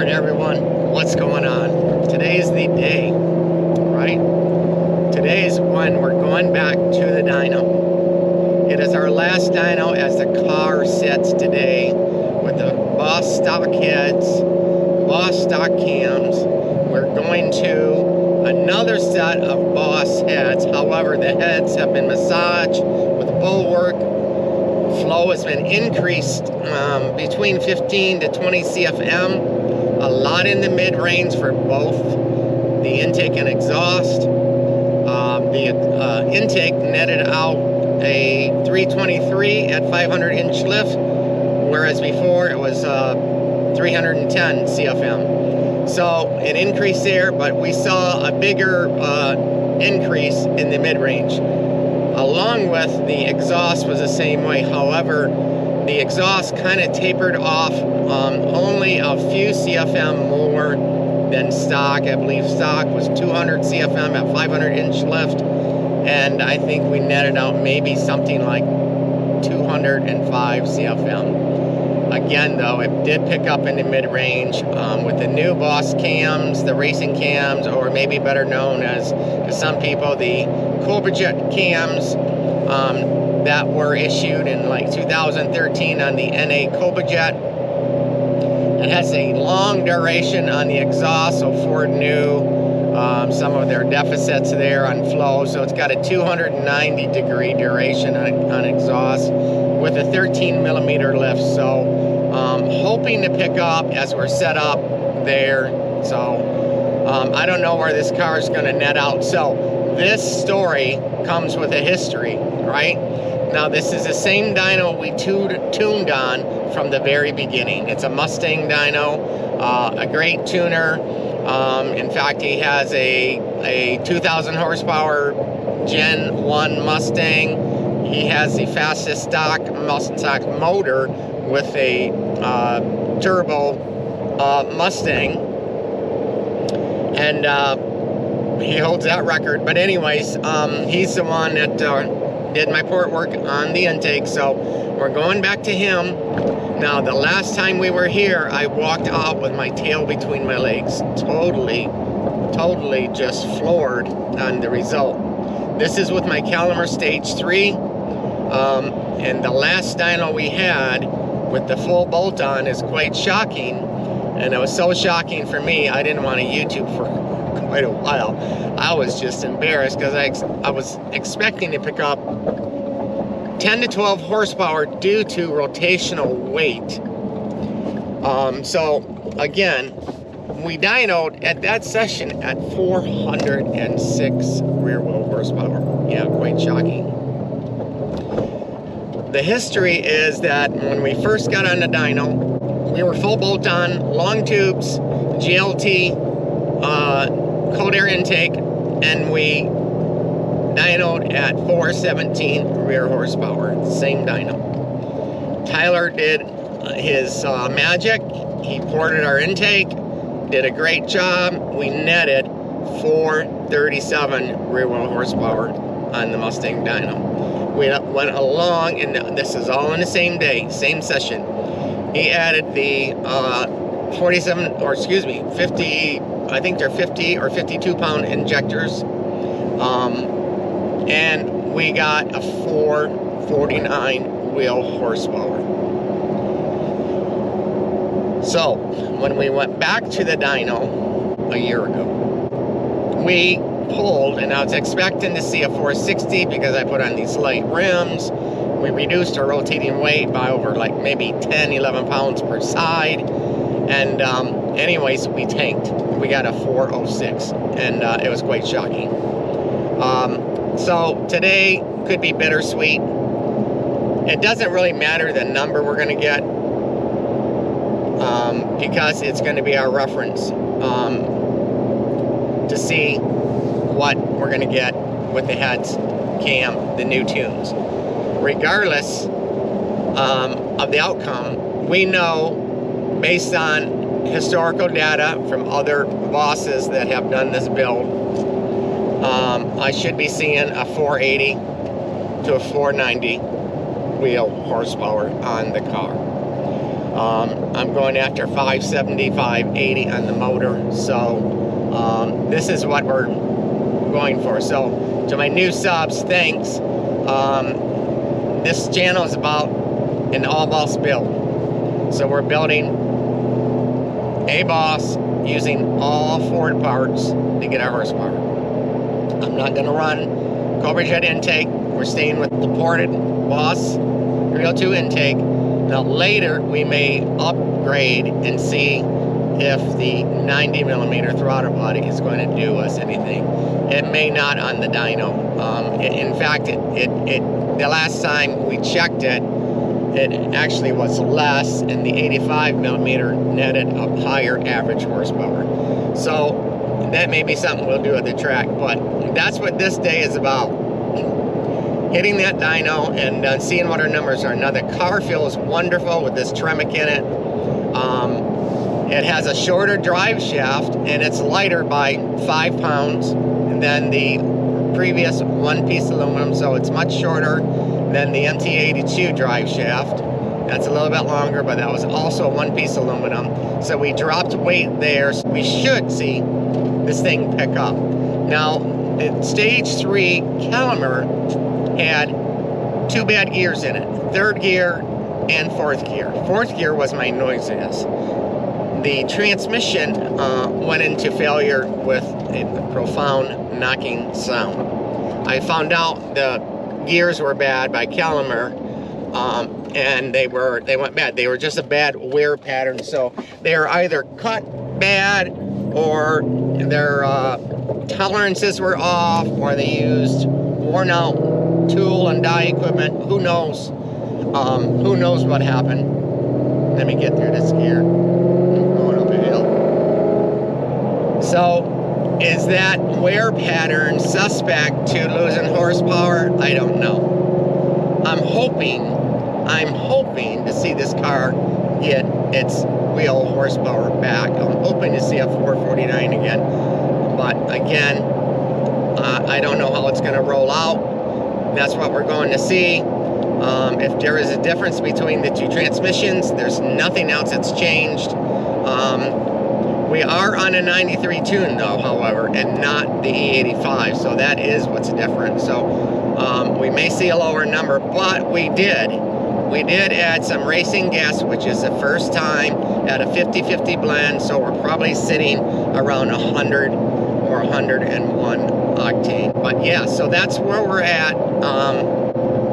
Alright everyone, what's going on? Today's the day, right? Today's when we're going back to the dyno. It is our last dyno as the car sits today with the Boss stock heads, Boss stock cams. We're going to another set of Boss heads. However, the heads have been massaged with bulwark. Flow has been increased between 15 to 20 CFM. A lot in the mid-range for both the intake and exhaust. The intake netted out a 323 at 500 inch lift, whereas before it was 310 CFM. So an increase there, but we saw a bigger increase in the mid-range. Along with the exhaust was the same way. However, the exhaust kind of tapered off only a few CFM more than stock. I believe stock was 200 CFM at 500 inch lift, and I think we netted out maybe something like 205 CFM. Again though, it did pick up in the mid-range with the new Boss cams, the racing cams, or maybe better known as, to some people, the Troubleshooting cams that were issued in like 2013 on the NA Troubleshooting. It has a long duration on the exhaust, so Ford knew some of their deficits there on flow, so it's got a 290 degree duration on exhaust with a 13 millimeter lift. So hoping to pick up as we're set up there. So I don't know where this car is going to net out. So this story comes with a history, right? Now this is the same dyno we tuned on from the very beginning. It's a Mustang dyno, a great tuner. In fact, he has a 2,000 horsepower Gen 1 Mustang. He has the fastest stock motor with a turbo Mustang, and he holds that record. But anyways, he's the one that did my port work on the intake, so we're going back to him. Now, the last time we were here, I walked out with my tail between my legs, totally just floored on the result. This is with my Calimer Stage 3, and the last dyno we had with the full bolt-on is quite shocking, and it was so shocking for me, I didn't want to YouTube for quite a while. I was just embarrassed because I was expecting to pick up 10 to 12 horsepower due to rotational weight. So again, we dynoed at that session at 406 rear wheel horsepower. Yeah, quite shocking. The history is that when we first got on the dyno, we were full bolt-on, long tubes, GLT, cold air intake, and we dynoed at 417 rear horsepower, same dyno. Tyler did his magic. He ported our intake, did a great job. We netted 437 rear wheel horsepower on the Mustang dyno. We went along, and this is all in the same day, same session. He added the 50, I think they're 50 or 52 pound injectors. And we got a 449 wheel horsepower. So when we went back to the dyno a year ago, we pulled, and I was expecting to see a 460 because I put on these light rims. We reduced our rotating weight by over like maybe 10, 11 pounds per side. And anyways, we tanked. We got a 406, and it was quite shocking. So today could be bittersweet. It doesn't really matter the number we're going to get, because it's going to be our reference to see what we're going to get with the heads, cam, the new tunes. Regardless of the outcome, we know based on historical data from other bosses that have done this build, I should be seeing a 480 to a 490 wheel horsepower on the car. I'm going after 570, 580 on the motor. So this is what we're going for. So to my new subs, thanks. This channel is about an all-boss build. So we're building a boss using all Ford parts to get our horsepower. I'm not going to run Cobra Jet intake. We're staying with the ported boss 302 intake. Now later we may upgrade and see if the 90mm throttle body is going to do us anything. It may not on the dyno. In fact, the last time we checked it, it actually was less, and the 85mm netted a higher average horsepower. So that may be something we'll do at the track, but that's what this day is about. Hitting that dyno and seeing what our numbers are. Now the car feels wonderful with this Tremec in it. It has a shorter drive shaft and it's lighter by 5 pounds than the previous one-piece aluminum, so it's much shorter than the MT82 drive shaft. That's a little bit longer, but that was also one-piece aluminum. So we dropped weight there. So we should see this thing pick up. Now, the stage 3 Caliber had 2 bad gears in it, 3rd gear and 4th gear. 4th gear was my noisiest. The transmission went into failure with a profound knocking sound. I found out the gears were bad by Caliber, and they went bad. They were just a bad wear pattern, so they're either cut bad or their tolerances were off, or they used worn out tool and die equipment. Who knows? Who knows what happened? Let me get through this gear. I'm going up a hill. So, is that wear pattern suspect to losing horsepower? I don't know. I'm hoping to see this car get its wheel horsepower back. I'm hoping to see a 449 again. But again, I don't know how it's going to roll out. That's what we're going to see. If there is a difference between the two transmissions, there's nothing else that's changed. We are on a 93 tune though, however, and not the E85, so that is what's different. So we may see a lower number, but we did add some racing gas, which is the first time at a 50-50 blend, so we're probably sitting around 100 or 101 octane. But yeah, so that's where we're at.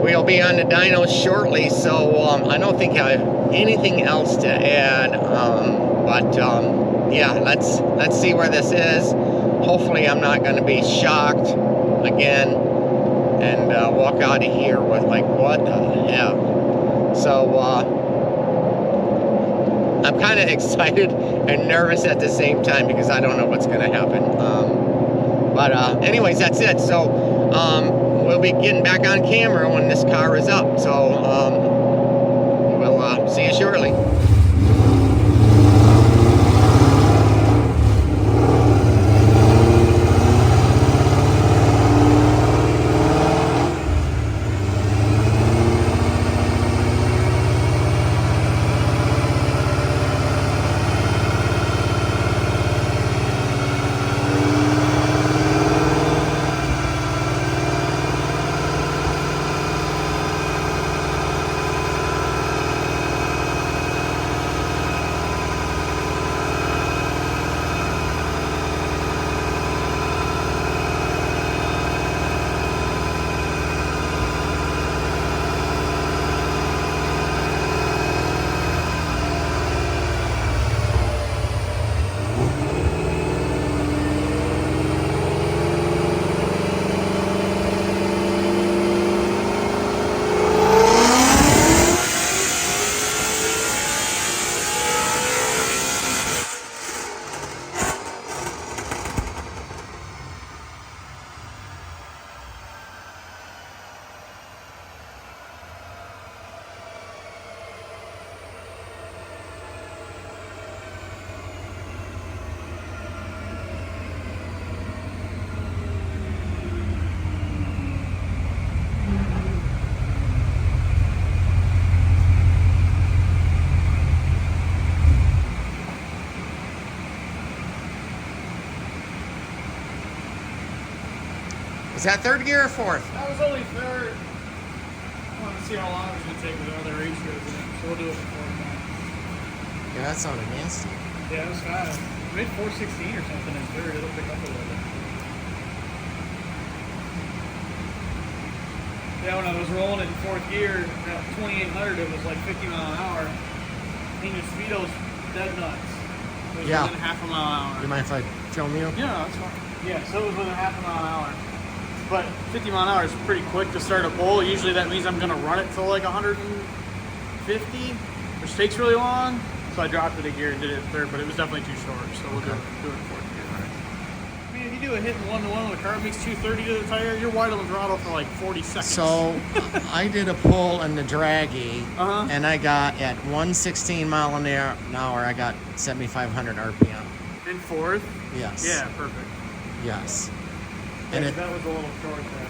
We'll be on the dyno shortly, so I don't think I have anything else to add. Yeah, let's see where this is. Hopefully I'm not going to be shocked again and walk out of here with like, what the hell? So I'm kind of excited and nervous at the same time because I don't know what's going to happen. Anyways, that's it. So we'll be getting back on camera when this car is up. So we'll see you shortly. Is that third gear or fourth? That was only third. I want to see how long it's going to take with the other ratios in it, so we'll do it in fourth now. Yeah, that sounded nasty. Yeah, it was fast. We made 416 or something in third. It'll pick up a little bit. Yeah, when I was rolling in fourth gear at 2800, it was like 50 mile an hour. And your speedo's dead nuts. It was within half a mile an hour. You mind if I film you? Yeah, that's fine. Yeah, so it was within half a mile an hour. But 50 mile an hour is pretty quick to start a bull. Usually that means I'm going to run it to like 150, which takes really long. So I dropped it a gear and did it in third, but it was definitely too short. So we'll do it in fourth gear. All right. I mean, if you do a hit in 1-to-1 with a car makes 230 to the tire, you're wide on the throttle for like 40 seconds. So I did a pull in the draggy, and I got at 116 mile an hour. I got 7,500 RPM. In fourth? Yes. Yeah, perfect. Yes. And And that was a little short there.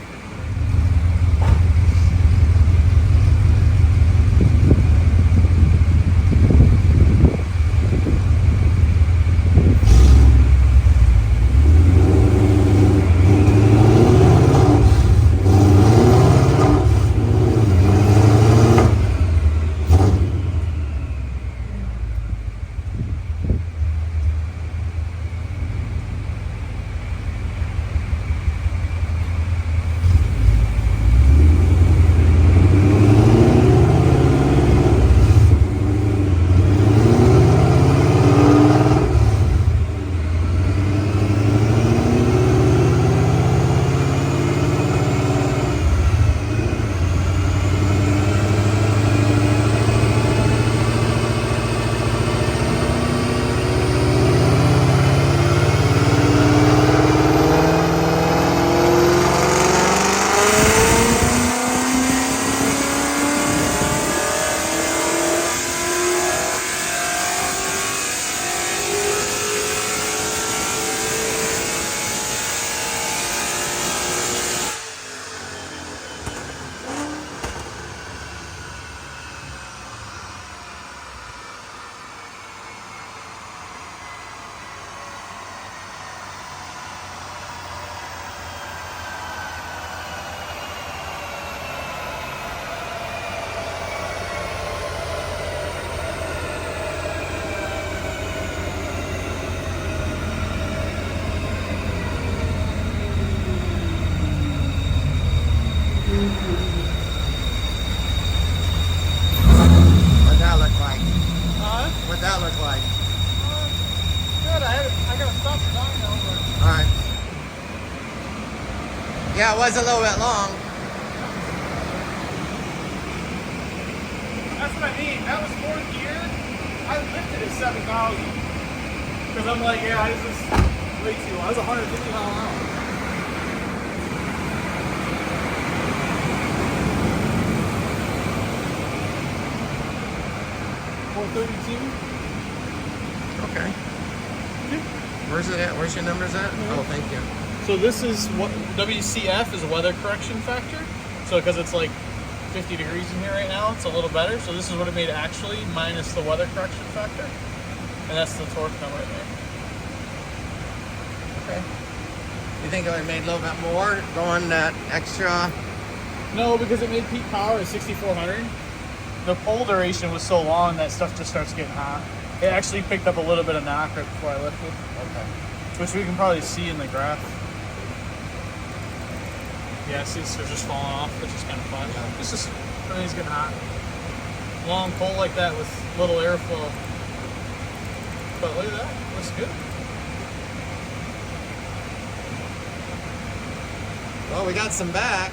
what'd that look like? What'd that look like? Good. I got to stop the dyno, but All right. Yeah, it was a little bit long. that's what I mean. That was fourth gear. I lifted at 7,000. Because I'm like, yeah, this is way too long. That was 150 mile an hour. Okay. Where's it at? Where's your numbers at? Oh, thank you. So this is what WCF is, weather correction factor. So because it's like 50 degrees in here right now, it's a little better. So this is what it made actually minus the weather correction factor. And that's the torque number right there. Okay. You think it would have made a little bit more going that extra? No, because it made peak power at 6,400. The pull duration was so long that stuff just starts getting hot. It actually picked up a little bit of knock right before I lifted. Okay. Which we can probably see in the graph. Yeah, see, they're just falling off, which is kind of fun. Yeah. It's just, everything's getting hot. Long pull like that with little airflow. But look at that, looks good. Well, we got some back.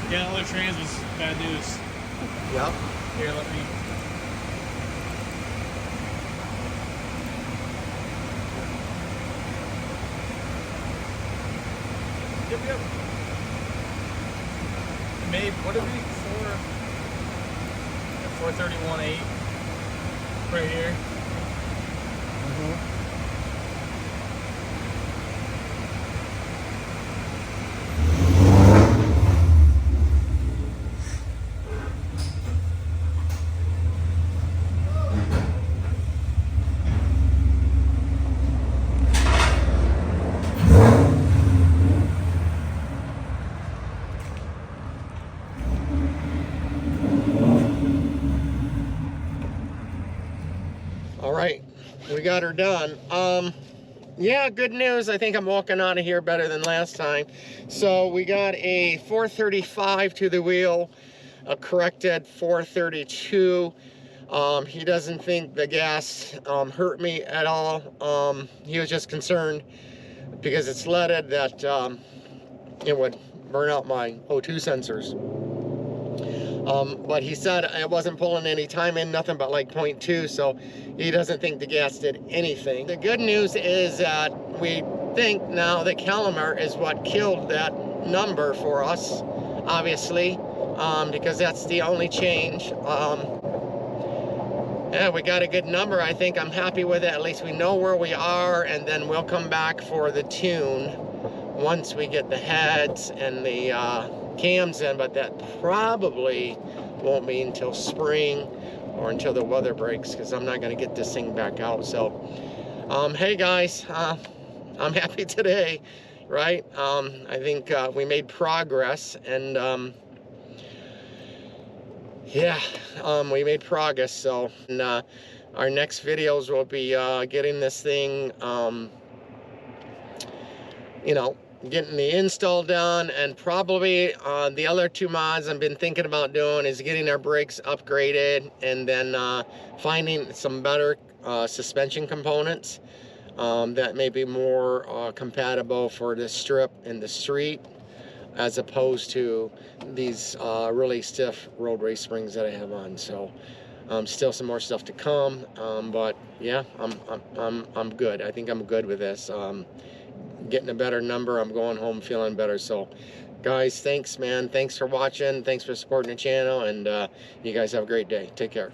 Yeah, the other trans was bad news. Yep. Here, let me. Yep. Maybe, what did we, 431.8 right here. we got her done. Yeah, good news. I think I'm walking out of here better than last time. So we got a 435 to the wheel, a corrected 432. He doesn't think the gas hurt me at all. He was just concerned because it's leaded that it would burn out my O2 sensors. But he said it wasn't pulling any time in, nothing but like 0.2, so he doesn't think the gas did anything. The good news is that we think now that Calamar is what killed that number for us, obviously, because that's the only change. Yeah, we got a good number. I think I'm happy with it. At least we know where we are, and then we'll come back for the tune once we get the heads and the cams in, but that probably won't be until spring or until the weather breaks, because I'm not going to get this thing back out. So hey guys, I'm happy today, right? I think we made progress, and yeah, we made progress. So our next videos will be getting this thing, you know, getting the install done, and probably the other two mods I've been thinking about doing is getting our brakes upgraded, and then finding some better suspension components that may be more compatible for the strip and the street, as opposed to these really stiff road race springs that I have on. So still some more stuff to come, but yeah, I'm good. I think I'm good with this. Getting a better number, I'm going home feeling better. So guys, thanks man, thanks for watching, thanks for supporting the channel, and you guys have a great day. Take care.